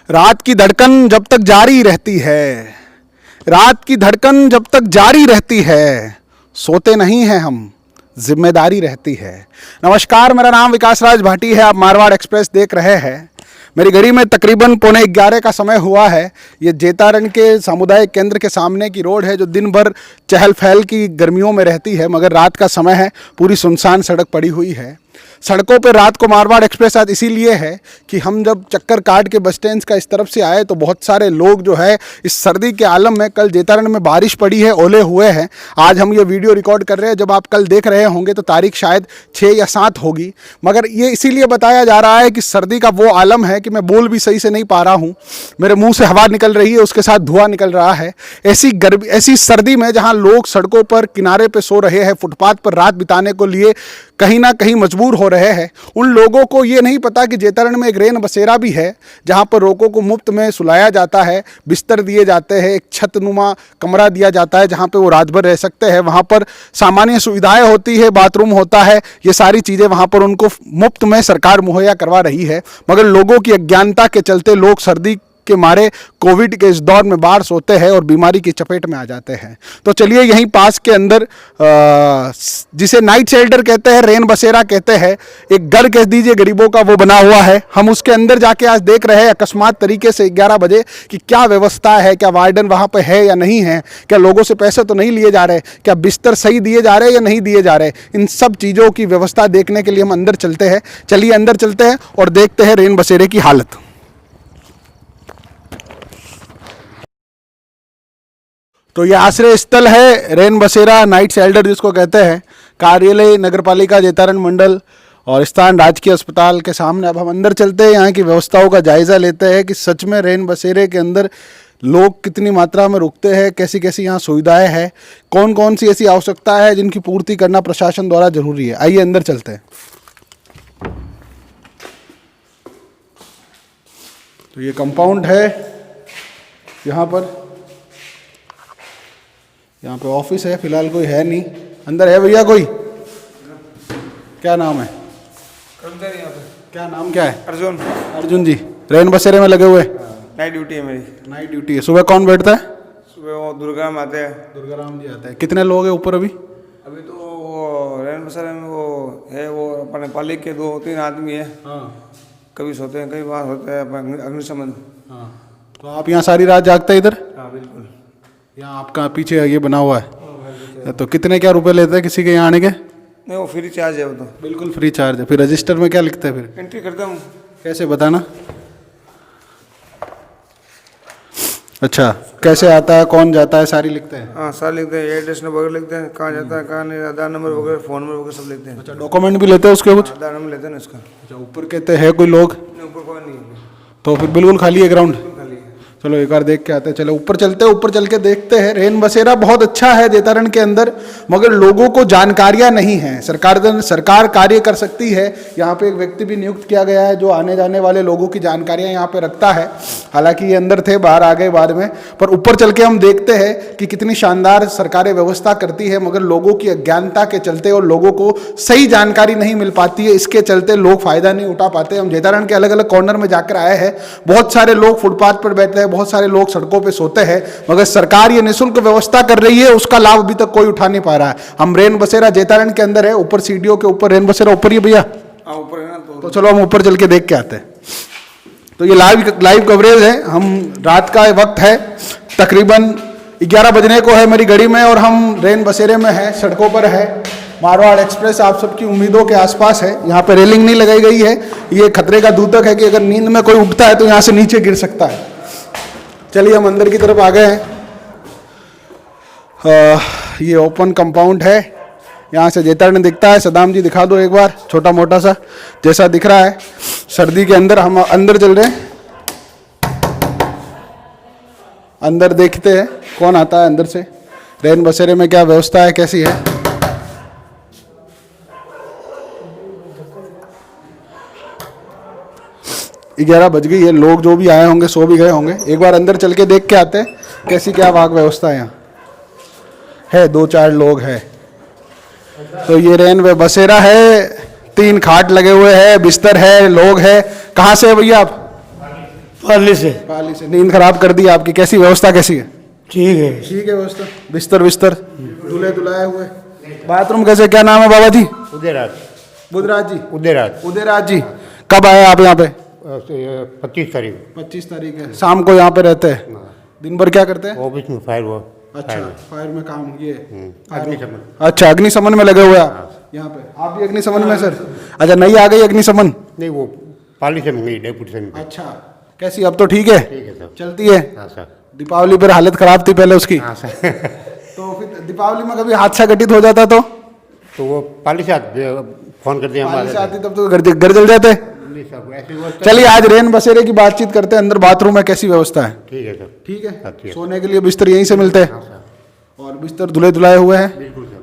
रात की धड़कन जब तक जारी रहती है, रात की धड़कन जब तक जारी रहती है, सोते नहीं हैं हम, जिम्मेदारी रहती है। नमस्कार, मेरा नाम विकास राज भाटी है। आप मारवाड़ एक्सप्रेस देख रहे हैं। मेरी घड़ी में तकरीबन 11:15 का समय हुआ है। ये जेतारण के सामुदायिक केंद्र के सामने की रोड है जो दिन भर चहल पहल की गर्मियों में रहती है, मगर रात का समय है, पूरी सुनसान सड़क पड़ी हुई है। सड़कों पर रात को मारवाड़ एक्सप्रेस आज इसीलिए है कि हम जब चक्कर काट के बस स्टैंड का इस तरफ से आए तो बहुत सारे लोग जो है इस सर्दी के आलम में, कल जेतारण में बारिश पड़ी है, ओले हुए हैं। आज हम ये वीडियो रिकॉर्ड कर रहे हैं, जब आप कल देख रहे होंगे तो तारीख शायद 6 या 7 होगी, मगर ये इसीलिए बताया जा रहा है कि सर्दी का वो आलम है कि मैं बोल भी सही से नहीं पा रहा हूँ। मेरे मुँह से हवा निकल रही है, उसके साथ धुआं निकल रहा है। ऐसी सर्दी में जहाँ लोग सड़कों पर किनारे पर सो रहे हैं, फुटपाथ पर रात बिताने को लिए कहीं ना कहीं मजबूर हो रहे हैं, उन लोगों को ये नहीं पता कि जेतारण में एक रेन बसेरा भी है जहां पर लोगों को मुफ्त में सुलाया जाता है, बिस्तर दिए जाते हैं, एक छतनुमा कमरा दिया जाता है जहां पे वो रात भर रह सकते हैं। वहां पर सामान्य सुविधाएं होती है, बाथरूम होता है, ये सारी चीज़ें वहां पर उनको मुफ्त में सरकार मुहैया करवा रही है। मगर लोगों की अज्ञानता के चलते लोग सर्दी के मारे कोविड के इस दौर में बाहर सोते हैं और बीमारी की चपेट में आ जाते हैं। तो चलिए यहीं पास के अंदर जिसे नाइट शेल्टर कहते हैं, रेन बसेरा कहते हैं, एक घर कह दीजिए गरीबों का, वो बना हुआ है। हम उसके अंदर जाके आज देख रहे हैं अकस्मात तरीके से 11 बजे कि क्या व्यवस्था है, क्या वार्डन वहाँ पे है या नहीं है, क्या लोगों से पैसे तो नहीं लिए जा रहे, क्या बिस्तर सही दिए जा रहे या नहीं दिए जा रहे। इन सब चीज़ों की व्यवस्था देखने के लिए हम अंदर चलते हैं। चलिए अंदर चलते हैं और देखते हैं रेन बसेरे की हालत। तो ये आश्रय स्थल है रेन बसेरा, नाइट शेल्टर जिसको कहते हैं। कार्यालय नगरपालिका जेतारण मंडल और स्थान राजकीय अस्पताल के सामने। अब हम अंदर चलते हैं, यहाँ की व्यवस्थाओं का जायज़ा लेते हैं कि सच में रेन बसेरे के अंदर लोग कितनी मात्रा में रुकते हैं, कैसी कैसी यहाँ सुविधाएं हैं, कौन कौन सी ऐसी आवश्यकता है जिनकी पूर्ति करना प्रशासन द्वारा जरूरी है। आइए अंदर चलते हैं। तो ये कंपाउंड है, यहाँ पे ऑफिस है, फिलहाल कोई है नहीं। अंदर है भैया कोई? क्या नाम है? यहाँ पे क्या नाम क्या है? अर्जुन। अर्जुन जी रेन बसेरे में लगे हुए? नाइट ड्यूटी है मेरी। नाइट ड्यूटी है। सुबह कौन बैठता है? सुबह वो दुर्गाराम आते हैं। दुर्गाराम जी आते हैं। कितने लोग हैं ऊपर अभी? अभी तो वो रेन बसेरे में वो है, वो अपने पालिक के 2-3 आदमी है। हाँ। कभी सोते हैं, कभी वहाँ होते हैं अग्निशमन। हाँ। तो आप यहाँ सारी रात जागते हैं इधर? हाँ बिल्कुल। यहाँ आपका पीछे ये बना हुआ है। तो कितने क्या रुपए लेते हैं किसी के यहाँ आने के? नहीं, वो फ्री चार्ज है वो तो। बिल्कुल फ्री चार्ज है। फिर रजिस्टर में क्या लिखते हैं? फिर एंट्री करता हूँ। कैसे बताना? अच्छा, कैसे आता है, कौन जाता है, सारी लिखते हैं? हाँ सारे लिखते हैं, एड्रेस वगैरह लिखते हैं, कहाँ जाता है कहाँ नहीं, आधार नंबर वगैरह, फ़ोन नंबर वगैरह सब लिखते हैं। अच्छा, डॉक्यूमेंट भी लेते हैं उसके कुछ? आधार नंबर लेते हैं ना उसका। अच्छा, ऊपर कहते हैं कोई लोग? नहीं, ऊपर कोई नहीं है। तो फिर बिल्कुल खाली है ग्राउंड? खाली है। चलो एक बार देख के आते हैं। चलो ऊपर चलते हैं, ऊपर चल के देखते हैं। रेन बसेरा बहुत अच्छा है जेतारण के अंदर, मगर लोगों को जानकारियां नहीं है। सरकार कार्य कर सकती है। यहाँ पे एक व्यक्ति भी नियुक्त किया गया है जो आने जाने वाले लोगों की जानकारियां यहाँ पे रखता है। हालांकि ये अंदर थे, बाहर आ गए बाद में, पर ऊपर चल के हम देखते हैं कि कितनी शानदार सरकारें व्यवस्था करती है, मगर लोगों की अज्ञानता के चलते और लोगों को सही जानकारी नहीं मिल पाती है, इसके चलते लोग फायदा नहीं उठा पाते। हम जेतारण के अलग अलग कॉर्नर में जाकर आए हैं। बहुत सारे लोग फुटपाथ पर बैठते हैं, बहुत सारे लोग सड़कों पे सोते हैं, मगर सरकार ये निःशुल्क व्यवस्था कर रही है, उसका लाभ अभी तक कोई उठा नहीं पा रहा है। हम रेन बसेरा जेतारण के अंदर है, ऊपर सीढ़ियों के ऊपर रेन बसेरा ऊपर ही भैया। ऊपर है ना। तो चलो हम ऊपर चल के देख के आते हैं। तो ये लाइव कवरेज है। हम रात का वक्त है, तकरीबन 11 बजने को है मेरी घड़ी में, और हम रेन बसेरे में है, सड़कों पर है। मारवाड़ एक्सप्रेस आप सबकी उम्मीदों के आसपास है। यहाँ पे रेलिंग नहीं लगाई गई है। ये खतरे का दूतक है कि अगर नींद में कोई उठता है तो यहाँ से नीचे गिर सकता है। चलिए हम अंदर की तरफ आ गए हैं। ये ओपन कंपाउंड है, यहाँ से जेतारण दिखता है। सदाम जी दिखा दो एक बार, छोटा मोटा सा जैसा दिख रहा है। सर्दी के अंदर हम अंदर चल रहे हैं, अंदर देखते हैं कौन आता है अंदर से। रेन बसेरे में क्या व्यवस्था है, कैसी है। ग्यारह बज गई है, लोग जो भी आए होंगे सो भी गए होंगे। एक बार अंदर चल के देख के आते हैं कैसी क्या वाक व्यवस्था है। यहाँ है 2-4 लोग हैं। तो ये रेन बसेरा है, 3 खाट लगे हुए हैं, बिस्तर है, लोग है। कहाँ से है भैया आप? पाली से। पाली से। नींद खराब कर दी आपकी, कैसी व्यवस्था कैसी है? ठीक है। ठीक है व्यवस्था, बिस्तर बिस्तर दूल्हे दुलाए हुए, बाथरूम कैसे, क्या नाम है बाबा जी? उदयराज। बुधराज जी? उदयराज। उदयराज जी। कब आए आप यहाँ पे? 25 तारीख 25 तारीख है। शाम को यहाँ पे रहते हैं, दिन भर क्या करते हैं? ऑफिस में फायर हुआ। अच्छा, फायर में काम, ये अग्निशमन। अच्छा, अग्निशमन में लगे हुए आप यहाँ पे? आप भी अग्निशमन में सर? अच्छा, नहीं आ गई अग्निशमन? नहीं, वो पाली से मंगई, डेपुटी से। अच्छा, कैसी अब तो ठीक है? ठीक है सर। चलती है? हाँ सर। दीपावली पर हालत खराब थी पहले उसकी। हाँ सर। तो फिर दीपावली में कभी हादसा घटित हो जाता तो वो पाली से फोन कर दिया पाली हमारे। से आती तब तो घर जल जाते। नहीं सर, ऐसी व्यवस्था। चलिए आज रेन बसेरे की बातचीत करते हैं। अंदर बाथरूम में कैसी व्यवस्था है? ठीक है सर। ठीक है। अच्छी है। सोने के लिए बिस्तर यहीं से मिलते हैं? हाँ सर, और बिस्तर धुले धुलाए हुए हैं? बिल्कुल सर।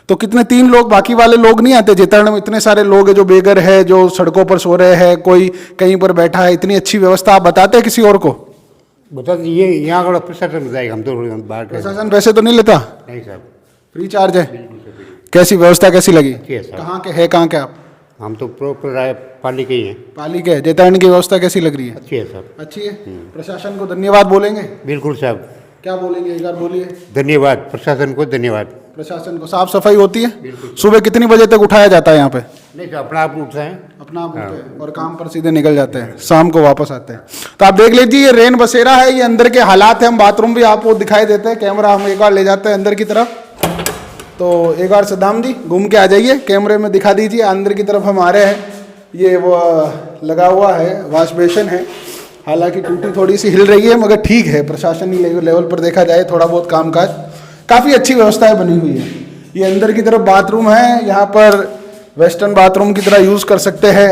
तो कितने, 3 लोग, बाकी वाले लोग नहीं आते? जेतरण में इतने सारे लोग हैं जो बेघर है, जो सड़कों पर सो रहे हैं, कोई कहीं पर बैठा है, इतनी अच्छी व्यवस्था आप बताते हैं किसी और को? बता दीजिए, यहाँ का प्रशासन बताएगा, हम तो बाहर के। प्रशासन पैसे तो नहीं लेता? नहीं सर, फ्री चार्ज है? बिल्कुल सर, बिल्कुल। कैसी व्यवस्था कैसी लगी? अच्छी है सर। कहाँ के है, कहाँ के आप? हम तो प्रॉपर पाली के ही हैं। पाली के। जेतरण की व्यवस्था कैसी लग रही है? अच्छी है सर। अच्छी है। प्रशासन को धन्यवाद बोलेंगे? बिल्कुल साहब, क्या बोलेंगे, एक बार बोलिए। धन्यवाद प्रशासन को, धन्यवाद। प्रशासन को। साफ सफाई होती है? बिल्कुल। सुबह कितनी बजे तक उठाया जाता है यहाँ पे? नहीं सर, अपना आप उठते हैं। अपना आप उठते हैं और काम पर सीधे निकल जाते हैं, शाम को वापस आते हैं। तो आप देख लीजिए, ये रेन बसेरा है, ये अंदर के हालात है। हम बाथरूम भी आपको दिखाई देते हैं, कैमरा हम एक बार ले जाते हैं अंदर की तरफ। तो एक बार सद्दाम जी घूम के आ जाइए, कैमरे में दिखा दीजिए। अंदर की तरफ हम आ रहे हैं। ये वो लगा हुआ है, वॉश बेसिन है, हालांकि टूटी थोड़ी सी हिल रही है, मगर ठीक है। प्रशासनिक लेवल पर देखा जाए थोड़ा बहुत कामकाज, काफ़ी अच्छी व्यवस्थाएं बनी हुई है। ये अंदर की तरफ बाथरूम है, यहाँ पर वेस्टर्न बाथरूम की तरह यूज़ कर सकते हैं।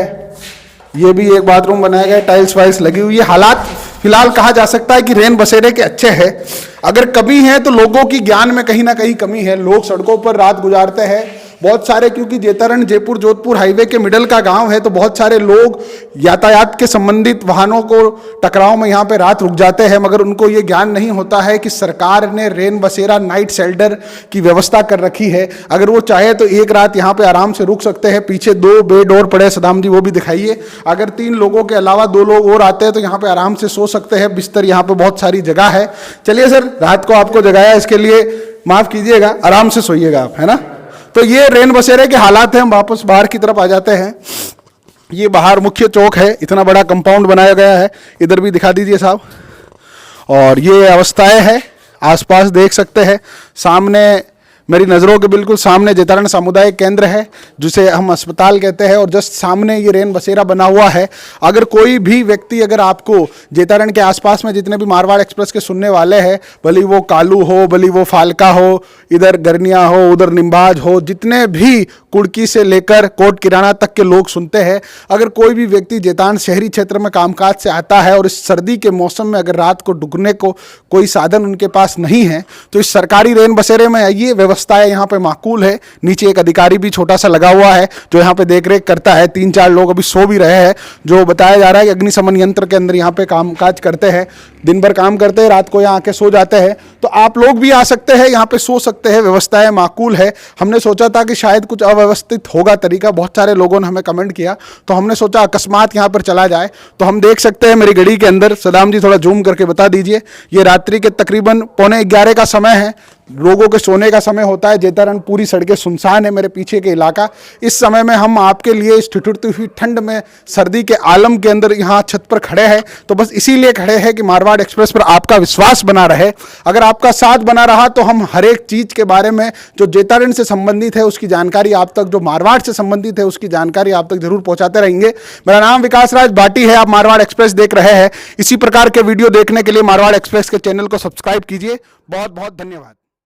ये भी एक बाथरूम बनाया गया है, टाइल्स वाइल्स लगी हुई है। हालात फिलहाल कहा जा सकता है कि रेन बसेरे के अच्छे हैं। अगर कमी है तो लोगों की ज्ञान में कहीं ना कहीं कमी है। लोग सड़कों पर रात गुजारते हैं बहुत सारे, क्योंकि जेतरण जयपुर जोधपुर हाईवे के मिडल का गांव है, तो बहुत सारे लोग यातायात के संबंधित वाहनों को टकराव में यहाँ पे रात रुक जाते हैं, मगर उनको ये ज्ञान नहीं होता है कि सरकार ने रेन बसेरा नाइट शेल्टर की व्यवस्था कर रखी है। अगर वो चाहे तो एक रात यहाँ पे आराम से रुक सकते हैं। पीछे 2 बेड और पड़े, सदाम जी वो भी दिखाइए। अगर 3 लोगों के अलावा 2 लोग और आते हैं तो यहाँ पे आराम से सो सकते हैं। बिस्तर यहाँ पे बहुत सारी जगह है। चलिए सर, रात को आपको जगाया इसके लिए माफ़ कीजिएगा, आराम से सोइएगा आप, है ना। तो ये रेन बसेरे के हालात हैं। हम वापस बाहर की तरफ आ जाते हैं। ये बाहर मुख्य चौक है, इतना बड़ा कंपाउंड बनाया गया है। इधर भी दिखा दीजिए साहब। और ये अवस्थाएं हैं, आसपास देख सकते हैं। सामने मेरी नज़रों के बिल्कुल सामने जेतरण सामुदायिक केंद्र है, जिसे हम अस्पताल कहते हैं, और जस्ट सामने ये रेन बसेरा बना हुआ है। अगर कोई भी व्यक्ति, अगर आपको जेतरण के आसपास में जितने भी मारवाड़ एक्सप्रेस के सुनने वाले हैं, भले वो कालू हो, भले वो फालका हो, इधर गरनिया हो, उधर निम्बाज हो, जितने भी कुड़की से लेकर कोट किराना तक के लोग सुनते हैं, अगर कोई भी व्यक्ति जेतान शहरी क्षेत्र में कामकाज से आता है और इस सर्दी के मौसम में अगर रात को रुकने को कोई साधन उनके पास नहीं है, तो इस सरकारी रेन बसेरे में आइए। व्यवस्थाएं यहाँ पे माकूल है। नीचे एक अधिकारी भी छोटा सा लगा हुआ है जो यहाँ पे देखरेख करता है। 3-4 लोग अभी सो भी रहे हैं, जो बताया जा रहा है कि अग्निशमन यंत्र के अंदर यहाँ पे कामकाज करते हैं। दिन भर काम करते हैं, रात को यहाँ आके सो जाते हैं। तो आप लोग भी आ सकते हैं, यहाँ पे सो सकते हैं, व्यवस्थाएं माकूल है। हमने सोचा था कि शायद कुछ अव्यवस्थित होगा तरीका, बहुत सारे लोगों ने हमें कमेंट किया, तो हमने सोचा अकस्मात यहाँ पर चला जाए। तो हम देख सकते हैं मेरी घड़ी के अंदर, सदाम जी थोड़ा जूम करके बता दीजिए, ये रात्रि के तकरीबन 11:15 का समय है। लोगों के सोने का समय होता है। जेतरण पूरी सड़कें सुनसान है, मेरे पीछे के इलाका। इस समय में हम आपके लिए इस ठिठुरती हुई ठंड में, सर्दी के आलम के अंदर यहाँ छत पर खड़े हैं। तो बस इसीलिए खड़े हैं कि मारवाड़ एक्सप्रेस पर आपका विश्वास बना रहे। अगर आपका साथ बना रहा तो हम हर एक चीज़ के बारे में जो जेतरण से संबंधित है उसकी जानकारी आप तक, जो मारवाड़ से संबंधित है उसकी जानकारी आप तक जरूर पहुँचाते रहेंगे। मेरा नाम विकास राज भाटी है, आप मारवाड़ एक्सप्रेस देख रहे हैं। इसी प्रकार के वीडियो देखने के लिए मारवाड़ एक्सप्रेस के चैनल को सब्सक्राइब कीजिए। बहुत बहुत धन्यवाद।